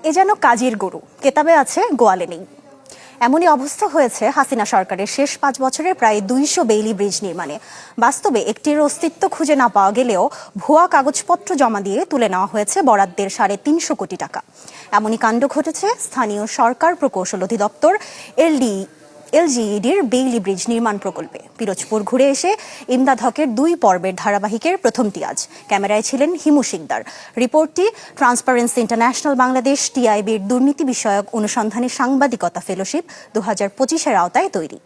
এ যেন কাজের গরু, কেতাবে আছে গোয়ালে নেই। এমনই অবস্থা হয়েছে হাসিনা সরকারের শেষ 5 বছরে প্রায় 200 বেইলি ব্রিজ নির্মাণে। বাস্তবে একটির অস্তিত্ব খুঁজে না পাওয়া গেলেও ভুয়া কাগজপত্র জমা দিয়ে তুলে নেওয়া হয়েছে বরাদ্দের 350 কোটি টাকা। এমনই কাণ্ড ঘটেছে স্থানীয় সরকার প্রকৌশল অধিদপ্তর এলজিইডির বেইলি ব্রিজ নির্মাণ প্রকল্পে। পিরোজপুর ঘুরে এসে ইমদাদ হকের 2 পর্বের ধারাবাহিকের প্রথমটি আজ। ক্যামেরায় ছিলেন হিমু শিকদার। রিপোর্টটি ট্রান্সপারেন্সি ইন্টারন্যাশনাল বাংলাদেশ টিআইবির দুর্নীতি বিষয়ক অনুসন্ধানী সাংবাদিকতা ফেলোশিপ 2025-এর আওতায় তৈরি।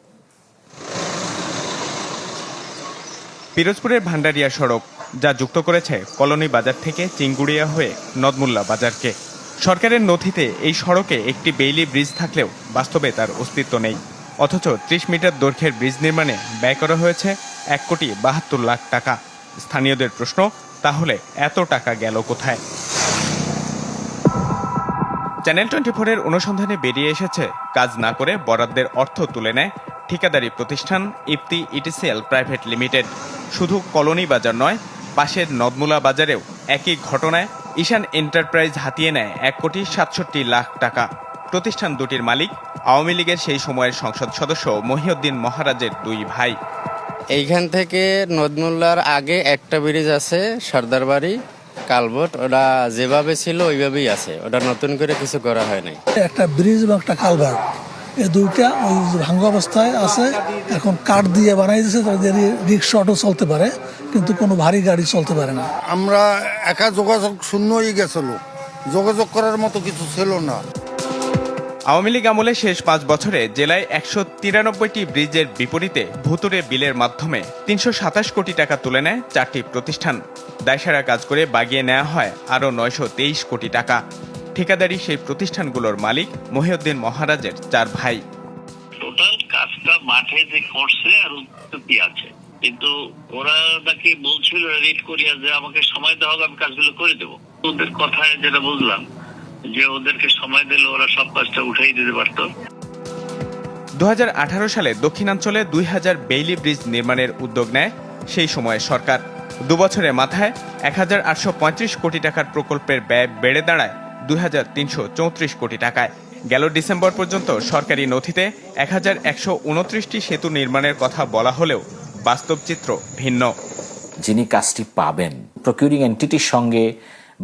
পিরোজপুরের ভান্ডারিয়া সড়ক, যা যুক্ত করেছে কলোনি বাজার থেকে চিঙ্গুড়িয়া হয়ে নদমুল্লা বাজারকে। সরকারের নথিতে এই সড়কে একটি বেইলি ব্রিজ থাকলেও বাস্তবে তার অস্তিত্ব নেই। অথচ 30 মিটার দৈর্ঘ্যের ব্রিজ নির্মাণে ব্যয় করা হয়েছে 1,72,00,000 টাকা। স্থানীয়দের প্রশ্ন, তাহলে এত টাকা গেল কোথায়? চ্যানেল 24-এর অনুসন্ধানে বেরিয়ে এসেছে, কাজ না করে বরাদ্দের অর্থ তুলে নেয় ঠিকাদারি প্রতিষ্ঠান ইফতি ইটিসিএল প্রাইভেট লিমিটেড। শুধু কলোনি বাজার নয়, পাশের নদমুলা বাজারেও একই ঘটনায় ঈশান এন্টারপ্রাইজ হাতিয়ে নেয় 1,67,00,000 টাকা। প্রতিষ্ঠান দুটির মালিক আওয়ামী লীগের সেই সময়ের সংসদ সদস্য মহিউদ্দিন মহারাজের 2 ভাই। এইখান থেকে নদমুল্লার আগে একটা ব্রিজ আছে, সর্দার বাড়ি কালভোট, ওটা যেভাবে ছিল ওইভাবেই আছে, ওটা নতুন করে কিছু করা হয় নাই। একটা ব্রিজ এবং একটা কালভার্ট, এই দুইটা ওই ভাঙ্গা অবস্থায় আছে। এখন কাঠ দিয়ে বানাই দিয়েছে, তাদের রিক্সা অটো চলতে পারে, কিন্তু কোনো ভারী গাড়ি চলতে পারে না। আমরা একা যোগাযোগ শূন্য হয়ে গেছিল, যোগাযোগ করার মতো কিছু ছিল না। আওয়ামী লীগ আমলে শেষ 5 বছরে জেলায় 193টি ব্রিজের বিপরীতে ভুতুরে বিলের মাধ্যমে 327 কোটি টাকা তুলে নেয় 4টি প্রতিষ্ঠান। দায়সারা কাজ করে বাগিয়ে নেওয়া হয় আরও 923 কোটি টাকা। ঠিকাদারি সেই প্রতিষ্ঠানগুলোর মালিক মহিউদ্দিন মহারাজের 4 ভাই। টোটাল কাজটা মাঠে যে করছে আর উৎপত্তি আছে, কিন্তু ওরা নাকি বলছিল রিট করিয়া যে আমাকে সময় দেওয়া হবে, আমি কাজগুলো করে দেবো। ওদের কথায় যেটা বুঝলাম যে ওদেরকে সময় দিলে ওরা সব কাজটা উঠাই দিতে পারতো। 2018 সালে দক্ষিণাঞ্চলে 2000 বেইলি ব্রিজ নির্মাণের উদ্যোগ নেয় সেই সময়ের সরকার। 2 বছরের মাথায় 1835 কোটি টাকার প্রকল্পের ব্যয় বেড়ে দাঁড়ায় 2334 কোটি টাকায়। গেল ডিসেম্বর পর্যন্ত সরকারি নথিতে 1129টি সেতু নির্মাণের কথা বলা হলেও বাস্তব চিত্র ভিন্ন। যিনি কাজটি পাবেন, প্রকিউরিং এন্টিটির সঙ্গে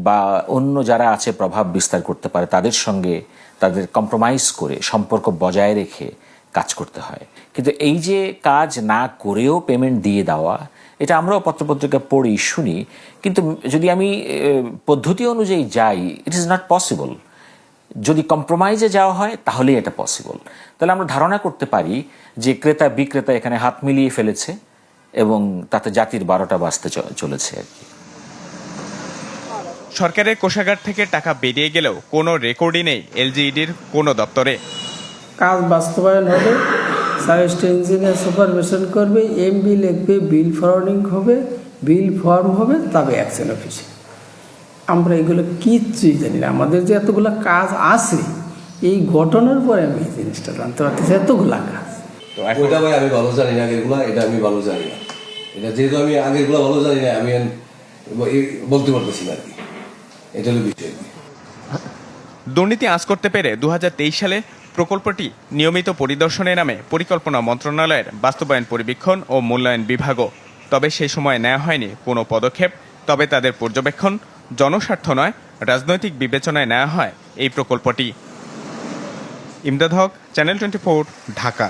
বা অন্য যারা আছে প্রভাব বিস্তার করতে পারে তাদের সঙ্গে তাদের কম্প্রোমাইজ করে সম্পর্ক বজায় রেখে কাজ করতে হয়। কিন্তু এই যে কাজ না করেও পেমেন্ট দিয়ে দেওয়া, এটা আমরাও পত্রপত্রিকা পড়ি শুনি, কিন্তু যদি আমি পদ্ধতি অনুযায়ী যাই, ইট ইজ নট পসিবল। যদি কম্প্রোমাইজে যাওয়া হয় তাহলেই এটা পসিবল। তাহলে আমরা ধারণা করতে পারি যে ক্রেতা বিক্রেতা এখানে হাত মিলিয়ে ফেলেছে এবং তাতে জাতির 12টা বাজতে চলেছে আর কি। সরকারের কোষাগার থেকে টাকা বেরিয়ে গেলেও কোনো রেকর্ডই নেই এলজিইডির কোনো দপ্তরে। কাজ বাস্তবায়ন হবে, সার্ভিস ইঞ্জিনিয়ার সুপারভিশন করবে, এমবি লিখবে, বিল ফরওয়ার্ডিং হবে, বিল ফর্ম হবে, তবে অ্যাকশন অফিসে। আমরা এগুলো কিচ্ছুই জানি না। আমাদের যে এতগুলো কাজ আছে, এই ঘটনার পরে আমি এই জিনিসটা জানতে পারতেছি, এতগুলা কাজ। ওইটা ভাই আমি ভালো জানি না, আগেরগুলা এটা আমি ভালো জানি না। এটা যেহেতু আমি আগেরগুলা ভালো জানি না, আমি বলতে পারতেছি না আর কি। এটা হলো বিষয়। দুর্নীতি আঁচ করতে পেরে 2023 সালে প্রকল্পটি নিয়মিত পরিদর্শনে নামে পরিকল্পনা মন্ত্রণালয়ের বাস্তবায়ন পরিবীক্ষণ ও মূল্যায়ন বিভাগও। তবে সেই সময় নেওয়া হয়নি কোনো পদক্ষেপ। তবে তাদের পর্যবেক্ষণ, জনস্বার্থ নয়, রাজনৈতিক বিবেচনায় নেওয়া হয় এই প্রকল্পটি। ইমদাদ হক, চ্যানেল 24, ঢাকা।